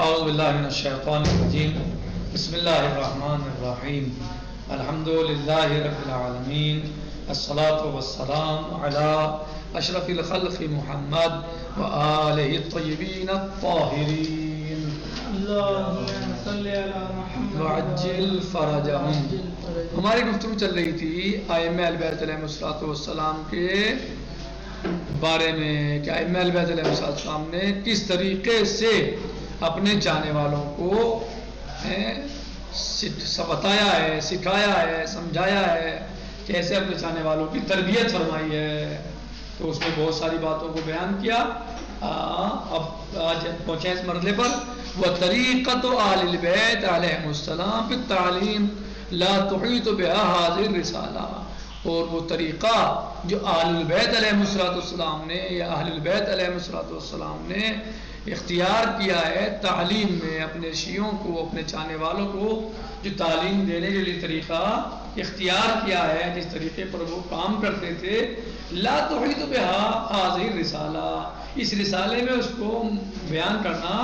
اعوذ باللہ من الشیطان الرجیم بسم اللہ الرحمن الرحیم الحمد للہ رب العالمین الصلاة والسلام علی اشرف الخلق محمد وآلہ الطیبین الطاہرین اللہم صلی علی محمد وعجل فرجہم۔ ہماری گفتگو چل رہی تھی ائمہ اہل بیت علیہم السلام کے بارے میں کہ ائمہ اہل بیت علیہم السلام نے کس طریقے سے اپنے چاہنے والوں کو بتایا ہے، سکھایا ہے، سمجھایا ہے، کیسے اپنے چاہنے والوں کی تربیت فرمائی ہے۔ تو اس میں بہت ساری باتوں کو بیان کیا۔ اب آج پہنچے اس مرحلے پر وَطَرِيقَةُ آلِ الْبَيْتِ عَلَيْهِمُ السَّلَامُ فِي التَّعْلِيمِ لَا تُحِيطُ بِهَا هَذِهِ الرِّسَالَةُ، اور وہ طریقہ جو آل البیت علیہ السلام نے یا اہل البیت علیہ السلام نے اختیار کیا ہے تعلیم میں، اپنے شیعوں کو، اپنے چاہنے والوں کو جو تعلیم دینے کے لیے طریقہ اختیار کیا ہے، جس طریقے پر وہ کام کرتے تھے، لا تحیط بها هذه الرسالہ، اس رسالے میں اس کو بیان کرنا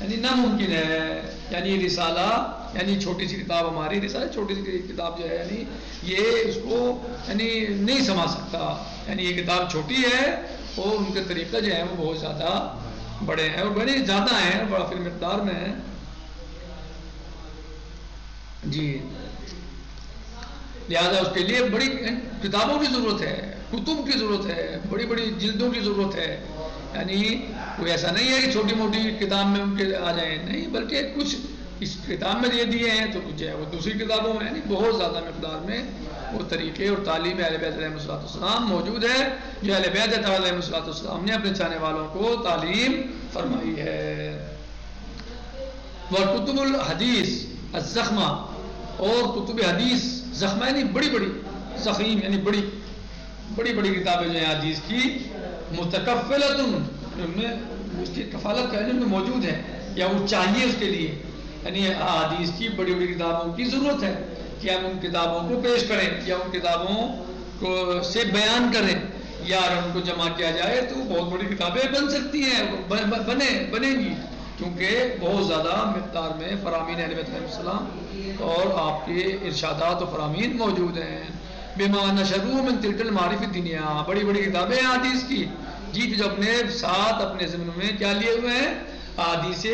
یعنی ناممکن ہے۔ یعنی رسالہ یعنی چھوٹی سی کتاب، ہماری رسالہ چھوٹی سی کتاب جو ہے یعنی یہ اس کو یعنی نہیں سمجھ سکتا، یعنی یہ کتاب چھوٹی ہے اور ان کے طریقہ جو ہے وہ بہت زیادہ بڑے ہیں اور بڑے زیادہ ہیں، بڑا فی مقدار میں ہیں۔ جی لہذا اس کے لیے بڑی کتابوں کی ضرورت ہے، کتب کی ضرورت ہے، بڑی بڑی جلدوں کی ضرورت ہے۔ یعنی کوئی ایسا نہیں ہے کہ چھوٹی موٹی کتاب میں ان کے آ جائیں، نہیں، بلکہ کچھ اس کتاب میں دے دیے ہیں تو کچھ ہے وہ دوسری کتابوں میں، یعنی بہت زیادہ مقدار میں وہ طریقے اور تعلیم اہل بیت علیہ السلام موجود ہے جو اہل بیت علیہ السلام نے اپنے چاہنے والوں کو تعلیم فرمائی ہے۔ وَكُتُبُ الْحَدِيثِ الزَّخْمَةِ، اور کتب حدیث زخمہ یعنی بڑی بڑی، زخیم یعنی بڑی بڑی کتابیں جو ہیں حدیث کی، متکفلۃ، اس کی کفالت کا علم میں موجود ہے یا وہ چاہیے اس کے لیے، یعنی حدیث کی بڑی بڑی کتابوں کی ضرورت ہے کہ ہم ان کتابوں کو پیش کریں یا ان کتابوں کو سے بیان کریں، یا اگر ان کو جمع کیا جائے تو بہت بڑی کتابیں بن سکتی ہیں، بنے گی، کیونکہ بہت زیادہ مقدار میں فرامین اہل بیت علیہ السلام اور آپ کے ارشادات و فرامین موجود ہیں۔ بما نشروا من تلک المعارف الدینیہ، بڑی بڑی کتابیں ہیں حدیث کی، جی جو اپنے ساتھ اپنے ضمن میں کیا لیے ہوئے ہیں، حدیث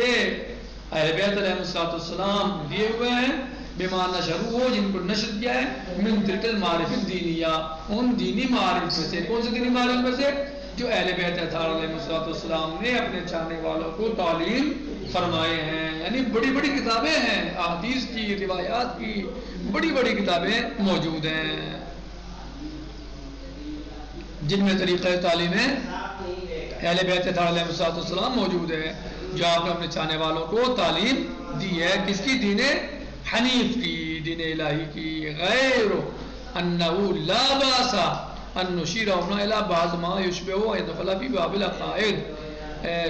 اہل بیت علیہ السلام لیے ہوئے ہیں۔ بما نشروا، جن کو نشر کیا ہے، من تلک المعارف الدینیہ، ان دینی معارف میں سے، کون سے دینی معارف میں سے؟ جو اہل بیت علیہ السلام نے اپنے چاہنے والوں کو تعلیم فرمائے ہیں۔ یعنی بڑی بڑی کتابیں ہیں حدیث کی، روایات کی بڑی بڑی کتابیں موجود ہیں جن میں طریقہ تعلیم اہل بیت علیہ السلام موجود ہے، جو آپ نے اپنے چاہنے والوں کو تعلیم دی ہے۔ کس کی؟ دین حنیف کی، دین الہی کی۔ غیر انہ لا باس ان نشیر ہونا الی بعض ما یشبہ یدخل فی باب العقائد،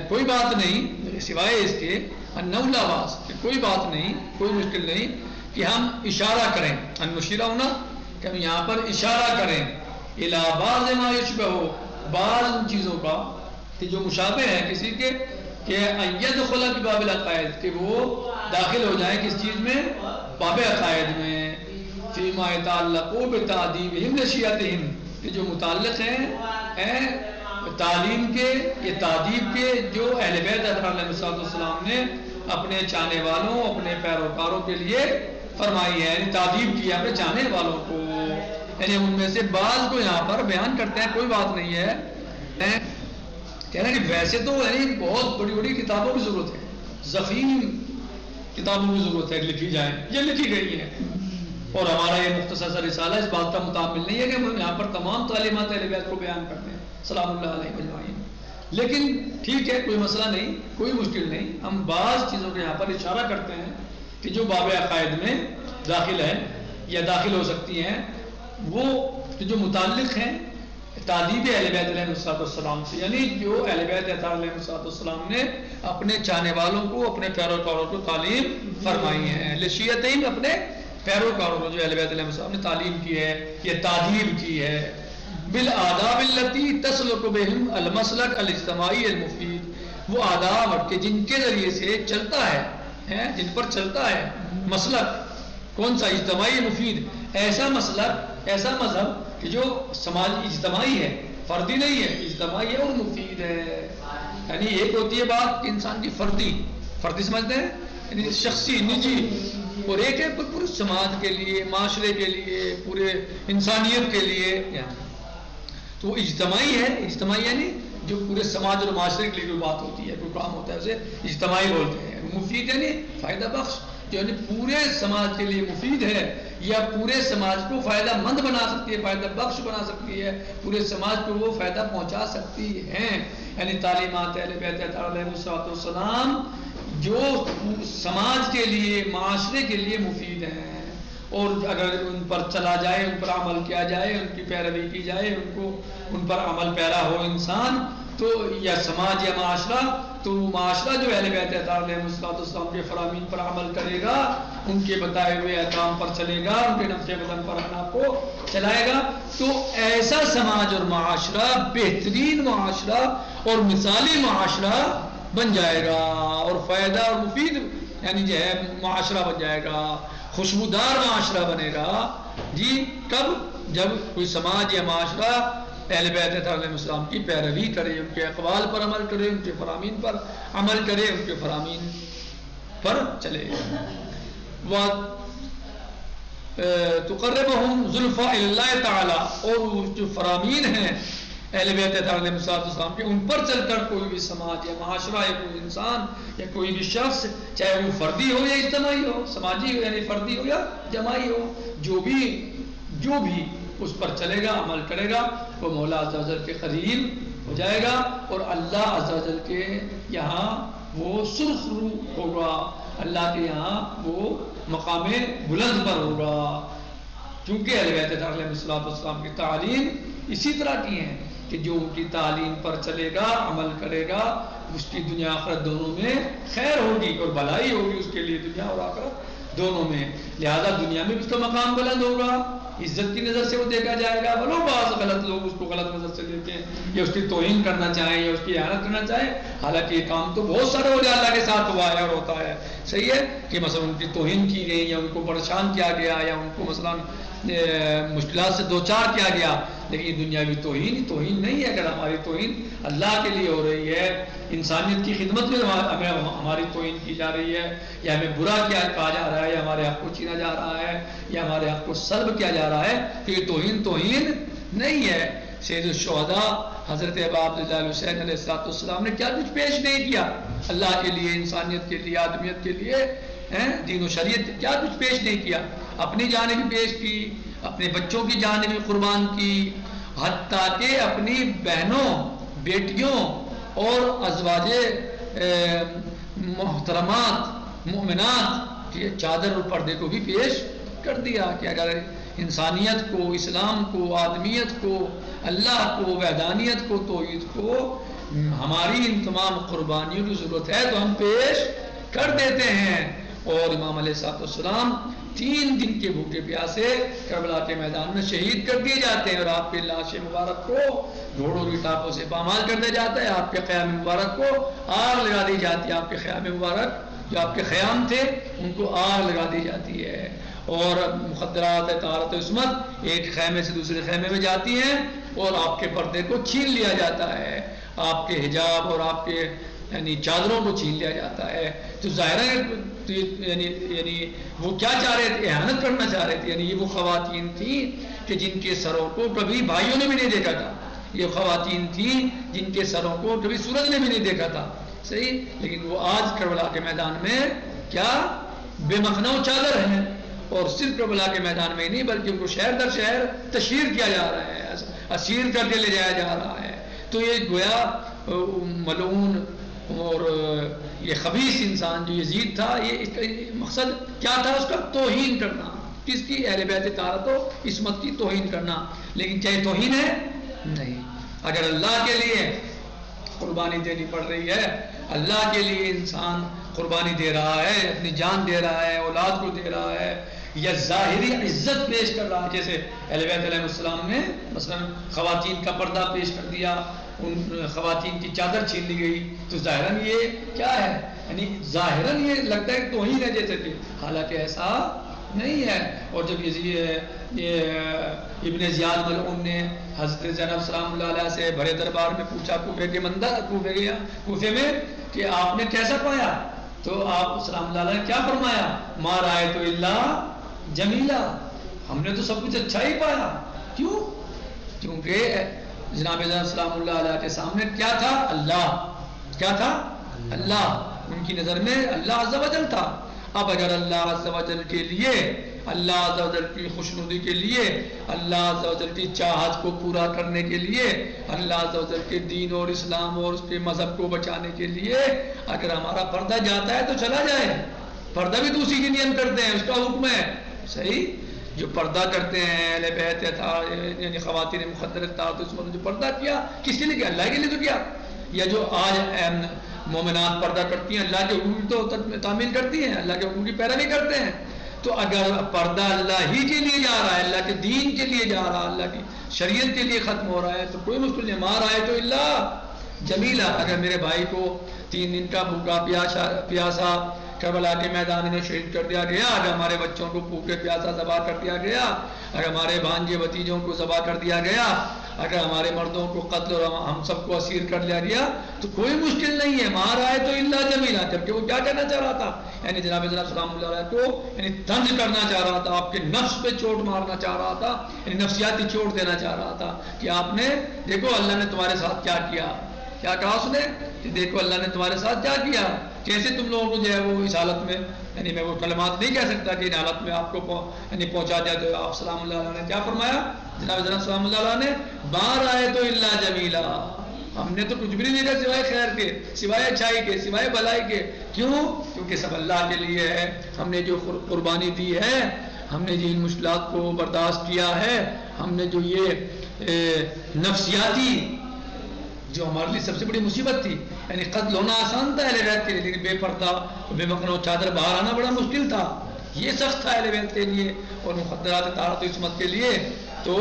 کوئی بات نہیں سوائے اس کے، انہ لا باس، کوئی بات نہیں، کوئی مشکل نہیں کہ ہم اشارہ کریں، ان نشیر ہونا کہ ہم یہاں پر اشارہ کریں الی بعض ما یشبہ، بعض ان چیزوں کا کہ جو مشابہ ہے کسی کے، کہ یدخل فی باب العقائد، کہ وہ داخل ہو جائیں کس چیز میں؟ باب عقائد میں۔ فیما یتعلق بتعذیبہم لشیعتہم، کہ جو متعلق ہیں تعلیم کے، یہ تعذیب کے جو اہل بیت علیہ السلام نے اپنے چاہنے والوں، اپنے پیروکاروں کے لیے فرمائی ہے، یعنی تعذیب کیا اپنے چاہنے والوں کو، یعنی ان میں سے بعض کو یہاں پر بیان کرتے ہیں، کوئی بات نہیں ہے۔ کہنا کہ ویسے تو یعنی بہت بڑی بڑی کتابوں کی ضرورت ہے، ضخیم کتابوں کی ضرورت ہے لکھی جائیں، یہ لکھی گئی ہے، اور ہمارا یہ مختصر سا رسالہ اس بات کا متعامل نہیں ہے کہ ہم یہاں پر تمام تعلیمات اہل بیت کو بیان کرتے ہیں سلام اللہ علیہ اجمعین، لیکن ٹھیک ہے، کوئی مسئلہ نہیں، کوئی مشکل نہیں، ہم بعض چیزوں کو یہاں پر اشارہ کرتے ہیں کہ جو باب عقائد میں داخل ہے یا داخل ہو سکتی ہیں، وہ جو متعلق ہیں تعذیب اہل بیت علیہ السلام سے، یعنی جو اہل بیت علیہ السلام نے اپنے چاہنے والوں کو، اپنے پیروکاروں کو تعلیم فرمائی ہے، لشیعتین، اپنے پیروکاروں کو جو اہل بیت علیہ السلام نے تعلیم کی ہے، یہ تعذیب کی ہے، بالآداب التی تسلک بہم المسلک الاجتماعی المفید، وہ آداب کہ جن کے ذریعے سے چلتا ہے، جن پر چلتا ہے مسلک کون سا اجتماعی مفید، ایسا مسلک ایسا مذہب کہ جو سماجی اجتماعی ہے، فردی نہیں ہے، اجتماعی ہے اور مفید ہے. یعنی ایک ہوتی ہے بات انسان کی فردی سمجھتے ہیں یعنی شخصی نجی، اور ایک ہے پورے سماج کے لیے، معاشرے کے لیے، پورے انسانیت کے لیے. تو وہ اجتماعی ہے، اجتماعی یعنی جو پورے سماج اور معاشرے کے لیے کوئی بات ہوتی ہے، کوئی کام ہوتا ہے، اسے اجتماعی بولتے ہیں. مفید یعنی فائدہ بخش، یعنی پورے سماج کے لیے مفید ہے یا پورے سماج کو فائدہ مند بنا سکتی ہے، فائدہ بخش بنا سکتی ہے، پورے سماج کو وہ فائدہ پہنچا سکتی ہیں. یعنی تعلیمات اہل بیت علیہ السلام جو سماج کے لیے، معاشرے کے لیے مفید ہیں، اور اگر ان پر چلا جائے، ان پر عمل کیا جائے، ان کی پیروی کی جائے، ان پر عمل پیرا ہو انسان، تو یا سماج یا معاشرہ، تو معاشرہ جو اہل بیت علیہ السلام کے فرامین پر عمل کرے گا، ان کے بتائے ہوئے احکام پر چلے گا، ان کے نقش قدم پر اپنا کو چلائے گا، تو ایسا سماج اور معاشرہ بہترین معاشرہ اور مثالی معاشرہ بن جائے گا، اور فائدہ اور مفید یعنی جو ہے معاشرہ بن جائے گا، خوشبودار معاشرہ بنے گا. جی کب؟ جب کوئی سماج یا معاشرہ اہل بیت علیہ السلام کی پیروی کرے، ان کے اقوال پر عمل کرے، ان کے فرامین پر عمل کرے، ان کے فرامین پر چلے. تقربہم زلفیٰ الی اللہ تعالی، اور جو فرامین ہیں اہل بیت علیہ السلام کے، ان پر چل کر کوئی بھی سماج یا معاشرہ یا کوئی انسان یا کوئی بھی شخص، چاہے وہ فردی ہو یا اجتماعی ہو، سماجی ہو یعنی فردی ہو یا جماعی ہو، جو بھی اس پر چلے گا، عمل کرے گا، وہ مولا عز و جل کے قریب ہو جائے گا، اور اللہ عز و جل کے یہاں وہ سرخ رو ہوگا، اللہ کے یہاں وہ مقام بلند پر ہوگا. کیونکہ اہل بیت علیہ السلام کی تعلیم اسی طرح کی ہیں کہ جو ان کی تعلیم پر چلے گا، عمل کرے گا، اس کی دنیا آخرت دونوں میں خیر ہوگی اور بھلائی ہوگی اس کے لیے، دنیا اور آخرت دونوں میں. لہذا دنیا میں بھی اس کا مقام بلند ہوگا، عزت کی نظر سے وہ دیکھا جائے گا. بلو بعض غلط لوگ اس کو غلط نظر سے دیکھتے ہیں، یا اس کی توہین کرنا چاہیں، یا اس کی احانت کرنا چاہیں، حالانکہ یہ کام تو بہت سارے ہو جائے اللہ کے ساتھ ہوا ہے اور ہوتا ہے. صحیح ہے کہ مثلا ان کی توہین کی گئی، یا ان کو پریشان کیا گیا، یا ان کو مثلا مشکلات سے دوچار کیا گیا، لیکن یہ دنیاوی توہین نہیں ہے. اگر ہماری توہین اللہ کے لیے ہو رہی ہے، انسانیت کی خدمت میں ہماری توہین کی جا رہی ہے، یا ہمیں برا کیا کہا جا رہا ہے، یا ہمارے حق کو چھینا جا رہا ہے، یا ہمارے حق کو سلب کیا جا رہا ہے، تو یہ توہین نہیں ہے. سید الشہداء حضرت ابا عبداللہ حسین علیہ السلام نے کیا کچھ پیش نہیں کیا اللہ کے لیے، انسانیت کے لیے، آدمیت کے لیے، دین و شریعت کیا کچھ پیش نہیں کیا. اپنی جانب پیش کی، اپنے بچوں کی جانب قربان کی، حتیٰ کہ اپنی بہنوں، بیٹیوں اور ازواج محترمات، مؤمنات کی چادر اور پردے کو بھی پیش کر دیا کہ اگر انسانیت کو، اسلام کو، آدمیت کو، اللہ کو، وحدانیت کو، توحید کو ہماری ان تمام قربانیوں کی ضرورت ہے تو ہم پیش کر دیتے ہیں. اور امام علیہ السلام 3 دن کے بھوکے پیاسے کربلا کے میدان میں شہید کر دیے جاتے ہیں، اور آپ کے لاش مبارک کو گھوڑوں کی ٹاپوں سے پامال کر دیا جاتا ہے، آپ کے خیام مبارک کو آگ لگا دی جاتی ہے، آپ کے خیام مبارک جو آپ کے خیام تھے ان کو آگ لگا دی جاتی ہے. اور مخدرات طہارت و عصمت ایک خیمے سے دوسرے خیمے میں جاتی ہیں، اور آپ کے پردے کو چھین لیا جاتا ہے، آپ کے حجاب اور آپ کے یعنی چادروں کو چھین لیا جاتا ہے. تو ظاہر ہے یعنی وہ کیا چاہ رہے تھے؟ احانت کرنا چاہ رہے تھے. یعنی یہ وہ خواتین تھیں کہ جن کے سروں کو کبھی بھائیوں نے بھی نہیں دیکھا تھا، یہ خواتین تھیں جن کے سروں کو کبھی سورج نے بھی نہیں دیکھا تھا. صحیح، لیکن وہ آج کربلا کے میدان میں کیا بے مخنو چادر ہیں، اور صرف کربلا کے میدان میں ہی نہیں بلکہ ان کو شہر در شہر تشہیر کیا جا رہا ہے، اسیر کر کے لے جایا جا رہا ہے. تو یہ گویا ملعون اور یہ خبیث انسان جو یزید تھا، یہ مقصد کیا تھا اس کا؟ توہین کرنا. کس کی؟ اہل بیت طہارت و عصمت کی توہین کرنا. لیکن کیا یہ توہین ہے؟ نہیں. اگر اللہ کے لیے قربانی دینی پڑ رہی ہے، اللہ کے لیے انسان قربانی دے رہا ہے، اپنی جان دے رہا ہے، اولاد کو دے رہا ہے، یا ظاہری عزت پیش کر رہا ہے، جیسے اہل بیت علیہ السلام نے مثلا خواتین کا پردہ پیش کر دیا، ان خواتین کی چادر چھین لی گئی، تو ظاہراً یہ کیا ہے، یعنی ظاہراً یہ لگتا ہے کہ توہین ہے جیسے کہ، حالانکہ ایسا نہیں ہے۔ اور جب یہ ابن زیاد ملعون نے حضرت زینب سلام اللہ علیہ سے بڑے دربار میں پوچھا، کوفے میں کہ آپ نے کیسا پایا، تو آپ سلام اللہ علیہ نے کیا فرمایا، ما رأیت الا جمیلا، ہم نے تو سب کچھ اچھا ہی پایا۔ کیوں؟ کیونکہ جناب زینب سلام اللہ علیہ کے سامنے کیا تھا، اللہ، کیا تھا، اللہ، ان کی نظر میں اللہ عز و جل تھا۔ اب اگر اللہ عز و جل کے لیے، اللہ عز و جل کی خوشنودی کے لیے، اللہ عز و جل کی چاہت کو پورا کرنے کے لیے، اللہ عز و جل کے دین اور اسلام اور اس کے مذہب کو بچانے کے لیے اگر ہمارا پردہ جاتا ہے تو چلا جائے، پردہ بھی تو اسی کی نیم کرتے ہیں، اس کا حکم ہے، صحیح؟ جو پردہ کرتے ہیں اہل بیت یعنی خواتین مقدر اطاعت اس میں جو پردہ کیا کس کے لیے کیا، اللہ کے لیے تو کیا۔ یا جو آج مومنات پردہ کرتی ہیں اللہ کے حکم کی تو تعمیل کرتی ہیں، اللہ کے حکم کی پیروی کرتے ہیں، تو اگر پردہ اللہ ہی کے لیے جا رہا ہے، اللہ کے دین کے لیے جا رہا ہے، اللہ کی شریعت کے لیے ختم ہو رہا ہے، تو کوئی مشکل نہیں۔ مار آئے تو اللہ جمیلہ، اگر میرے بھائی کو 3 دن کا بھوکا پیاسا کربلا کے میدان میں شہید کر دیا گیا، اگر ہمارے بچوں کو بھوکے پیاسا ذبح کر دیا گیا، اگر ہمارے بھانجے بھتیجوں کو ذبح کر دیا گیا، اگر ہمارے مردوں کو قتل اور ہم سب کو اسیر کر لیا گیا، تو کوئی مشکل نہیں ہے، مار آئے تو اللہ جمیلہ۔ جبکہ وہ کیا کہنا چاہ رہا تھا، یعنی جناب سلام اللہ علیہ کو یعنی طنز کرنا چاہ رہا تھا، آپ کے نفس پہ چوٹ مارنا چاہ رہا تھا، یعنی نفسیاتی چوٹ دینا چاہ رہا تھا کہ آپ نے دیکھو اللہ نے تمہارے ساتھ کیا کیا۔ کیا کہا اس نے کہ دیکھو اللہ نے تمہارے ساتھ کیا کیا، کیسے تم لوگوں کو جو ہے وہ اس حالت میں، یعنی میں وہ کلمات نہیں کہہ سکتا کہ ان حالت میں آپ کو یعنی پہنچا دیا۔ تو آپ سلام اللہ علیہ نے کیا فرمایا، جناب سلام اللہ علیہ نے، بار آئے تو اللہ جمیلہ، ہم نے تو کچھ بھی نہیں دیکھا سوائے خیر کے، سوائے اچھائی کے، سوائے بھلائی کے۔ کیوں؟ کیونکہ سب اللہ کے لیے ہے، ہم نے جو قربانی دی ہے، ہم نے جن مشکلات کو برداشت کیا ہے، ہم نے جو یہ نفسیاتی جو ہمارے لیے سب سے بڑی مصیبت تھی، یعنی قتل ہونا آسان تھا اہل بیت کے لیے، لیکن بے پردہ بے مکھن چادر باہر آنا بڑا مشکل تھا، یہ سخت تھا اہل بیت کے لیے اور مقدرات طہارت و عصمت کے لیے۔ تو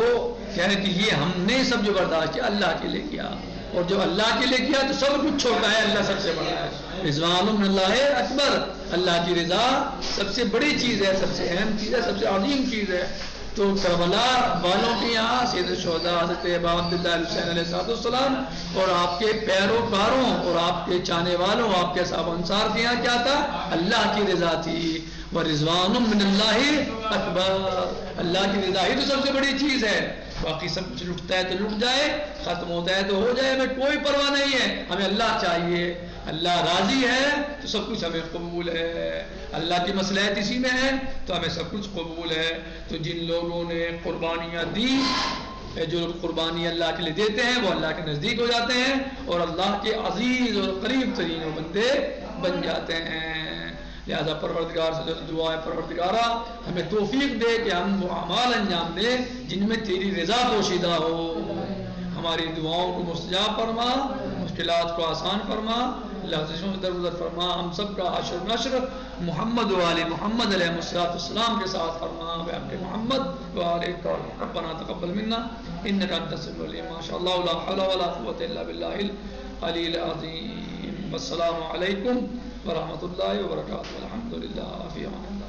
کہہ رہے کہ یہ ہم نے سب جو برداشت کیا اللہ کے لیے کیا، اور جو اللہ کے لیے کیا تو سب کچھ چھوٹا ہے، اللہ سب سے بڑا ہے۔ رضوان من اللہ اکبر، اللہ کی رضا سب سے بڑی چیز ہے، سب سے اہم چیز ہے، سب سے عظیم چیز ہے۔ تو کربلا والوں کے یہاں سید الشہداء حضرت ابا عبداللہ حسین علیہ السلام اور آپ کے پیروکاروں اور آپ کے چاہنے والوں، آپ کے صحابہ انصار کے یہاں کیا تھا، اللہ کی رضا تھی۔ وَرِضْوَانٌ مِّنَ اللَّهِ أَكْبَرُ، اللہ کی رضا ہی تو سب سے بڑی چیز ہے، باقی سب کچھ لٹتا ہے تو لٹ جائے، ختم ہوتا ہے تو ہو جائے، ہمیں کوئی پرواہ نہیں ہے، ہمیں اللہ چاہیے، اللہ راضی ہے تو سب کچھ ہمیں قبول ہے، اللہ کی مصلحت اسی میں ہے تو ہمیں سب کچھ قبول ہے۔ تو جن لوگوں نے قربانیاں دی، جو قربانی اللہ کے لیے دیتے ہیں وہ اللہ کے نزدیک ہو جاتے ہیں اور اللہ کے عزیز اور قریب ترین بندے بن جاتے ہیں۔ لہذا پروردگار سے دعا ہے، پروردگارہ ہمیں توفیق دے کہ ہم وہ اعمال انجام دیں جن میں تیری رضا پوشیدہ ہو، ہماری دعاؤں کو مستجاب فرما، مشکلات کو آسان فرما، لغزشوں سے درگزر فرما، ہم سب کا حشر نشر محمد و آل محمد علیہ السلام کے ساتھ فرما، بحق محمد و آل ربنا تقبل منا انک انت السمیع العلیم۔ ما شاء اللہ لا حول ولا قوة الا باللہ العلی العظیم۔ والسلام علیکم ورحمۃ اللہ وبرکاتہ، الحمد للہ فی امان۔